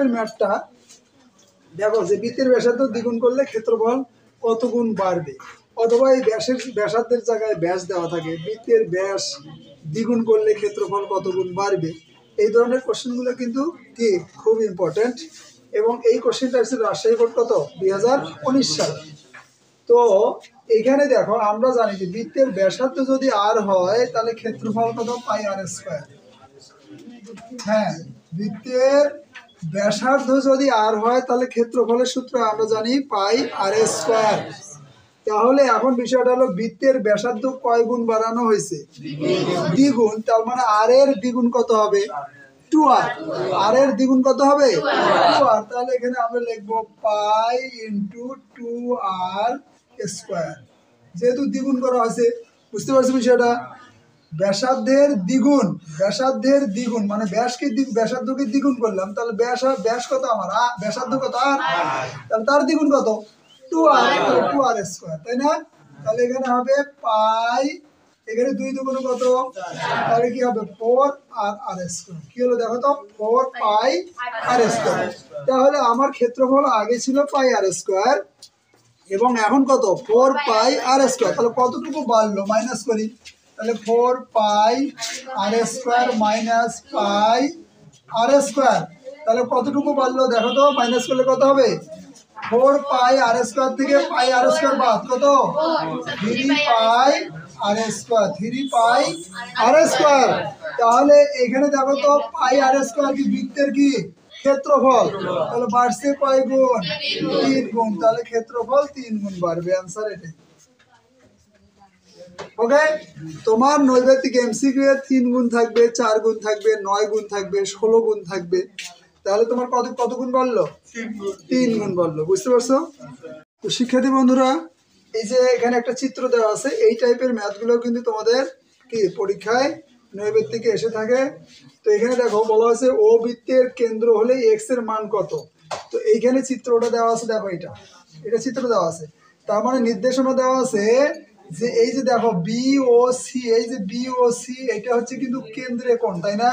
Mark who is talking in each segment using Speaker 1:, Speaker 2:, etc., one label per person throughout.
Speaker 1: টাইপের ম্যাথটা দেখো যে বৃত্তের ব্যাসার্ধ দ্বিগুণ করলে ক্ষেত্রফল কত গুণ বাড়বে, অথবা এই ব্যাসার্ধের জায়গায় ব্যাস দেওয়া থাকে, বৃত্তের ব্যাস দ্বিগুণ করলে ক্ষেত্রফল কত গুণ বাড়বে। এই ধরনের কোশ্চেনগুলো কিন্তু কি খুব ইম্পর্টেন্ট, এবং এই কোশ্চেনটা আসছে রাজশাহী বোর্ড কত 2019 সালে। তো এইখানে দেখো আমরা জানি যে বৃত্তের ব্যাসার্ধ যদি আর হয় তাহলে ক্ষেত্রফল কত পাই আর স্কয়ার। হ্যাঁ, বৃত্তের ব্যাসার্ধ যদি আর হয় তাহলে ক্ষেত্রফলের সূত্র আমরা জানি পাই আর স্কয়ার। তাহলে এখন বিষয়টা হলো বৃত্তের ব্যাসার্ধ কয় গুণ বাড়ানো হয়েছে? দ্বিগুণ। তার মানে আর এর দ্বিগুণ কত হবে? 2r। আর এর দ্বিগুণ কত হবে? 2r। তাহলে এখানে আমরা লিখবো পাই ইন্টু 2r স্কয়ার। যেহেতু দ্বিগুণ করা হয়েছে, বুঝতে পারছি বিষয়টা? ব্যাসার্ধের দ্বিগুণ, ব্যাসার্ধের দ্বিগুণ মানে ব্যাসার্ধকে দ্বিগুণ করলাম, তাহলে ব্যাস কত আমার? ব্যাসার্ধ কত? আর। তাহলে তার দ্বিগুণ কত? 2r, 2r স্কয়ার, তাই না? তাহলে এখানে হবে পাই, এখানে 2 দুগুণ কত? তাহলে কি হবে 4r স্কয়ার। কি হলো দেখো তো, 4 পাই আর স্কয়ার। তাহলে আমার ক্ষেত্রফল আগে ছিল পাই আর স্কয়ার এবং এখন কত? 4 পাই আর স্কয়ার। তাহলে কতটুকু বাড়লো? মাইনাস করি, তাহলে 4 পাই আর স্কয়ার মাইনাস পাই আর স্কয়ার। তাহলে কতটুকু বাড়লো দেখো তো, মাইনাস করলে কত হবে? 4 পাই আর স্কয়ার থেকে পাই আর স্কয়ার বাদ কত? 3 পাই আর স্কয়ার, 3 পাই আর স্কয়ার। তাহলে এখানে দেখো তো পাই আর স্কয়ার কি বৃত্তের কি ক্ষেত্রফল, তাহলে বাড়ছে কয় গুণ? 3 গুণ। তাহলে ক্ষেত্রফল 3 গুণ বাড়বে, आंसर এটাই। ওকে, তোমার নৈর্ব্যক্তিক এমসিকিউ এর 3 গুণ থাকবে, 4 গুণ থাকবে, 9 গুণ থাকবে, 16 গুণ থাকবে। তাহলে তোমার কত গুণ বাড়লো? 3 গুণ বাড়লো। বুঝতে পারছো? তো শিক্ষার্থী বন্ধুরা, এই যে এখানে একটা চিত্র দেওয়া আছে, এই টাইপের ম্যাথগুলো কিন্তু তোমাদের কি পরীক্ষায় নৈর্ব্যক্তিকে এসে থাকে। তো এখানে দেখো বলা আছে ও বৃত্তের কেন্দ্র হলে এক্স এর মান কত। তো এইখানে চিত্রটা দেওয়া আছে, দেখো এটা চিত্র দেওয়া আছে। তার মানে নির্দেশনা দেওয়া আছে যে এই যে দেখো বি ও সি, এই যে বি ও সি এটা হচ্ছে কিন্তু কেন্দ্রে কোণ, তাই না?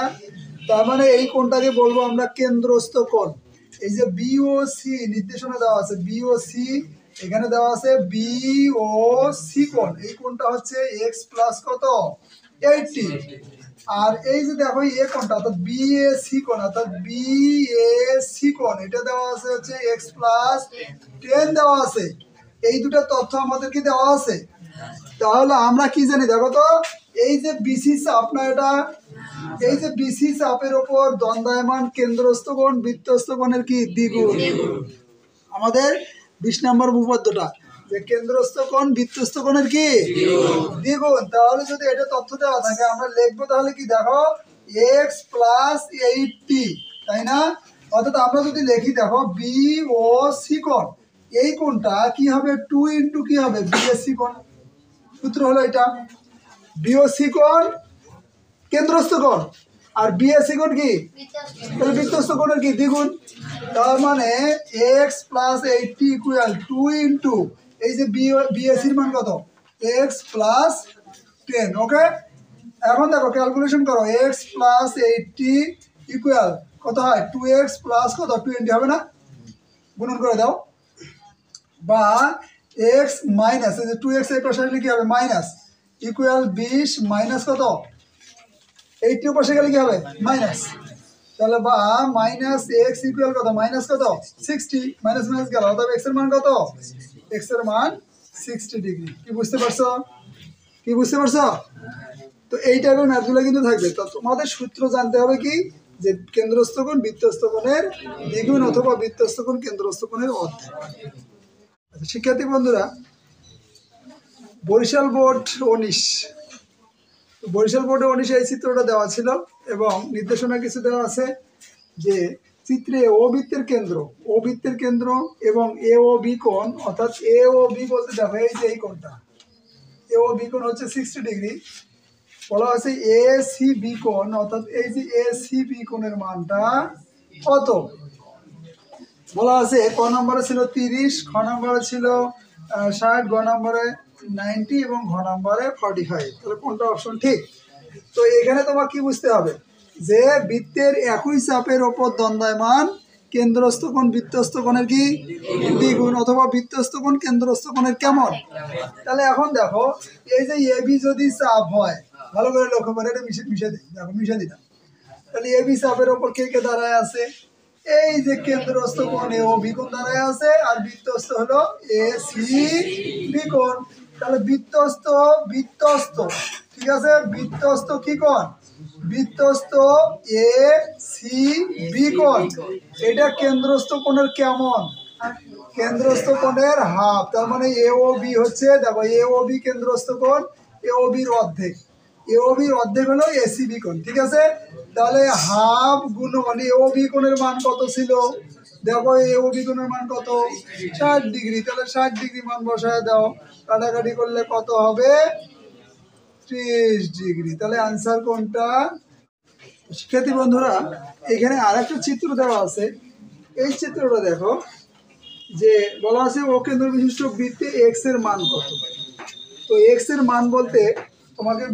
Speaker 1: তার মানে এই কোণটাকে বলবো আমরা কেন্দ্রস্থ কোণ। এই যে বি ও সি নির্দেশনা দেওয়া আছে, বি ও সি এখানে দেওয়া আছে বি ও সি কোণ, এই কোণটা হচ্ছে এক্স প্লাস কত? 80। আর এই যে দেখো এ কোণটা অর্থাৎ বি এ সি কোণ, অর্থাৎ বি এ সি কোণ এটা দেওয়া আছে হচ্ছে এক্স প্লাস 10 দেওয়া আছে। এই দুটো তথ্য আমাদেরকে দেওয়া আছে। তাহলে আমরা কি জানি দেখো তো, এই যে বিসি চাপ না এটা, এই যে বিসি চাপের উপর দণ্ডায়মান কেন্দ্রস্থ কোণ বৃত্তস্থ কোণের কি দ্বিগুণ। আমাদের 20 নম্বর উপপাদ্যটা যে কেন্দ্রস্থ কোণ বৃত্তস্থ কোণের কি দ্বিগুণ। তাহলে যদি এটা তথ্য দেওয়া থাকে আমরা লিখবো তাহলে কি দেখো x প্লাস 80, তাই না? অর্থাৎ আমরা যদি লিখি দেখো বি ও সি কোণ, এই কোণটা কি হবে 2 ইন্টু কি হবে বিএসসি কোণ। সূত্র হলো এটা, বিওসি কোণ কেন্দ্রস্থ কোণ আর বিএসসি কোণ কি তাহলে বৃত্তস্থ কোণের কি দ্বিগুণ। তার মানে x প্লাস 80 ইকুয়াল 2 ইন্টু এই যে বিএসসির মান কত? x plus 10। ওকে, এখন দেখো ক্যালকুলেশন করো, x প্লাস 80 ইকুয়াল কত হয়? 2x প্লাস কত 20 হবে না? গুণন করে দাও। বা x মাইনাস এই যে 2x এই পাশে আসলে কি হবে? মাইনাস ইকুয়াল 20 মাইনাস কত 80 পাশে গেলে কি হবে? মাইনাস। তাহলে বা মাইনাস x ইকুয়াল কত? মাইনাস কত 60, মাইনাস মাইনাস গেল, অর্থাৎ x এর মান কত? x এর মান 60 ডিগ্রি। কি বুঝতে পারছো? কি বুঝতে পারছো? তো এই টাইপের ম্যাথগুলো কিন্তু থাকবে। তো তোমাদের সূত্র জানতে হবে কি যে কেন্দ্রস্থ কোণ বৃত্তস্থ কোণের দ্বিগুণ অথবা বৃত্তস্থ কোণ কেন্দ্রস্থ কোণের অর্ধেক। শিক্ষার্থী বন্ধুরা, বরিশাল বোর্ড 19, বরিশাল বোর্ডে 19 এই চিত্রটা দেওয়া ছিল এবং নির্দেশনা কিছু দেওয়া আছে যে চিত্রে ও বৃত্তের কেন্দ্র এবং এ ও বি কোণ, অর্থাৎ এ ও বি বলতে দেখো এই যে এই কোণটা এ ও বি কোণ হচ্ছে 60 ডিগ্রি। বলা আছে এ সি বি কোণ, অর্থাৎ এই যে এ সি বি কোণের মানটা কত? বলা আছে ক নম্বরে ছিল 30, খ নম্বরে ছিল 60, গ নম্বরে 90 এবং ঘ নম্বরে 45। তাহলে কোনটা অপশন ঠিক? তো এখানে তোমার কি বুঝতে হবে যে বৃত্তের একই চাপের ওপর দণ্ডায়মান কেন্দ্রস্থ কোণ বৃত্তস্থ কোণের কি দ্বিগুণ, অথবা বৃত্তস্থ কোণ কেন্দ্রস্থ কোণের কেমন। তাহলে এখন দেখো এই যে এবি যদি চাপ হয়, ভালো করে লক্ষ্য করে, এটা মিশে দিই, দেখো মিশে দিলাম। তাহলে এবি চাপের ওপর কে কে দাঁড়ায় আছে, এই যে কেন্দ্রস্থ কোণ এ ও বি কোণ দাঁড়ায় আছে, আর বৃত্তস্থ হলো এ সি বি কোণ। তাহলে বৃত্তস্থ বৃত্তস্থ ঠিক আছে, বৃত্তস্থ কি কোণ, বৃত্তস্থ এ সি বি কোণ, এটা কেন্দ্রস্থ কোণের কেমন, কেন্দ্রস্থ কোণের হাফ। তার মানে এ ও বি হচ্ছে, দেখো এ ও বি কেন্দ্রস্থ কোণ, এ ও বির অর্ধেক, এ ও বির অর্ধেক হলো এসিবি কোণ, ঠিক আছে। তাহলে হাফ গুণ মানে এ ও বি কোণের মান কত ছিল, দেখো এ ও বি কোণের মান কত, 60 ডিগ্রি। তাহলে 60 ডিগ্রি মান বসায় দাও, কাটাকাটি করলে কত হবে, 30 ডিগ্রি। তাহলে আনসার কোনটা। শিক্ষার্থী বন্ধুরা, এখানে আরেকটা চিত্র দেওয়া আছে, এই চিত্রটা দেখো, যে বলা আছে ও কেন্দ্র বিশিষ্ট বৃত্তে এক্স এর মান কত। তো এক্স এর মান বলতে তোমাকে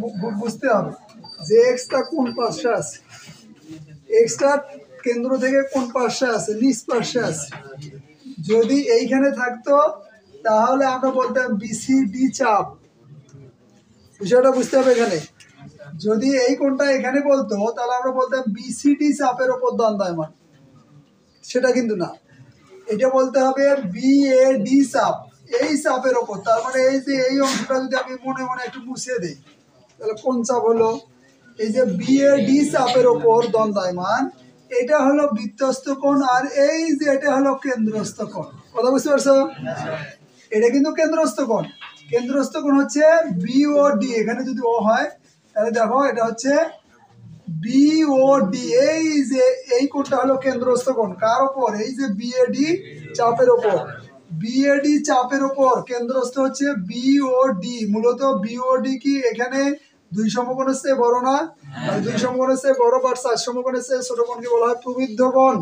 Speaker 1: বুঝতে হবে যে এক্সটা কোন পাশে আছে, এক্সটা কেন্দ্র থেকে কোন পাশে আছে, নিচ পাশে আছে। যদি এইখানে থাকতো তাহলে আমরা বলতাম বিসিডি চাপ, বিষয়টা বুঝতে হবে। এখানে যদি এই কোণটা এখানে বলতো তাহলে আমরা বলতাম বিসিডি চাপের ওপর দণ্ডায়মান, সেটা কিন্তু না, এটা বলতে হবে বিএডি চাপ, এই চাপের ওপর। তার মানে এই যে এই অংশটা যদি আমি মনে মনে একটু মুছিয়ে দিই, তাহলে কোন চাপ হলো, এই যে বিএডি চাপের ওপর দণ্ডায়মান, এটা হলো বৃত্তস্থ কোণ, আর এই যে এটা হলো কেন্দ্রস্থ কোণ। কথা বুঝতে পারছো, এটা কিন্তু কেন্দ্রস্থ কোণ, কেন্দ্রস্থ কোণ হচ্ছে বিওডি, এখানে যদি ও হয় তাহলে দেখো এটা হচ্ছে বিওডি, এই যে এই কোণটা হলো কেন্দ্রস্থ কোণ, কার ওপর, এই যে বিএডি চাপের ওপর, বিএডি চাপের ওপর কেন্দ্রস্থ হচ্ছে বিওডি। মূলত বিওডি কি এখানে 2 সমকোণের চেয়ে বড় না, আর 2 সমকোণের চেয়ে বড় বা 4 সমকোণের চেয়ে ছোট কোণকে বলা হয় প্রবৃদ্ধ কোণ।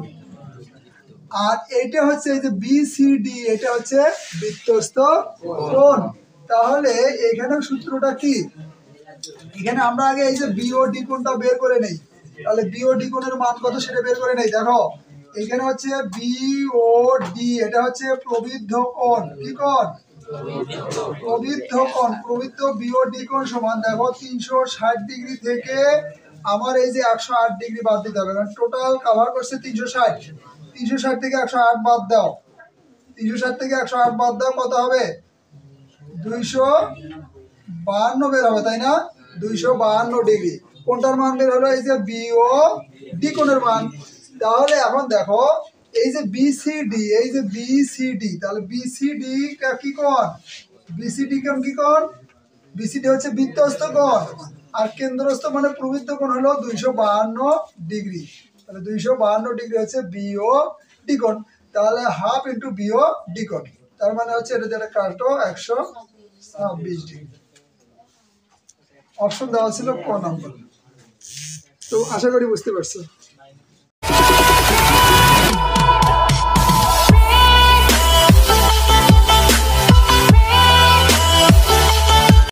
Speaker 1: আর এটা হচ্ছে এই যে বিসিডি, এটা হচ্ছে বৃত্তস্থ কোণ। তাহলে এখানে সূত্রটা কি, এখানে আমরা আগে এই যে বিওডি কোণটা বের করে নেই, তাহলে বিওডি কোণের মান কত সেটা বের করে নেই। দেখো এখানে হচ্ছে বিওডি, এটা হচ্ছে প্রবৃদ্ধ কোণ, কি কোণ, প্রবৃদ্ধ কোণ। প্রবৃদ্ধ বিওডি কোণ সমান, দেখো 360 ডিগ্রি থেকে আমার এই যে 108 ডিগ্রি বাদ দিতে হবে, কারণ টোটাল কভার করছে 360, 360 থেকে 108 বাদ দাও, 360 থেকে 108 বাদ দাও, কত হবে, 252 বের হবে, তাই না, 252 ডিগ্রি। কোনটার মান বের হলো, এই যে বিও ডি কোণের মান। তাহলে এখন দেখো এই যে বিসিডি, এই যে বিসিডি, তাহলে বিসিডি কি কোণ, বিসিডি কোণ কি কোণ, বিসিডি হচ্ছে বৃত্তস্থ কোণ, আর কেন্দ্রস্থ মানে প্রবৃদ্ধ কোণ হলো 252 ডিগ্রি। তাহলে 252 ডিগ্রি হচ্ছে বিও ডি কোণ। তাহলে হাফ ইন্টু বিও ডি কোণ, তার মানে হচ্ছে এটা যেটা কাটো 126 ডিগ্রি। অপশন দেওয়া ছিল ক নম্বর। তো আশা করি বুঝতে পারছো।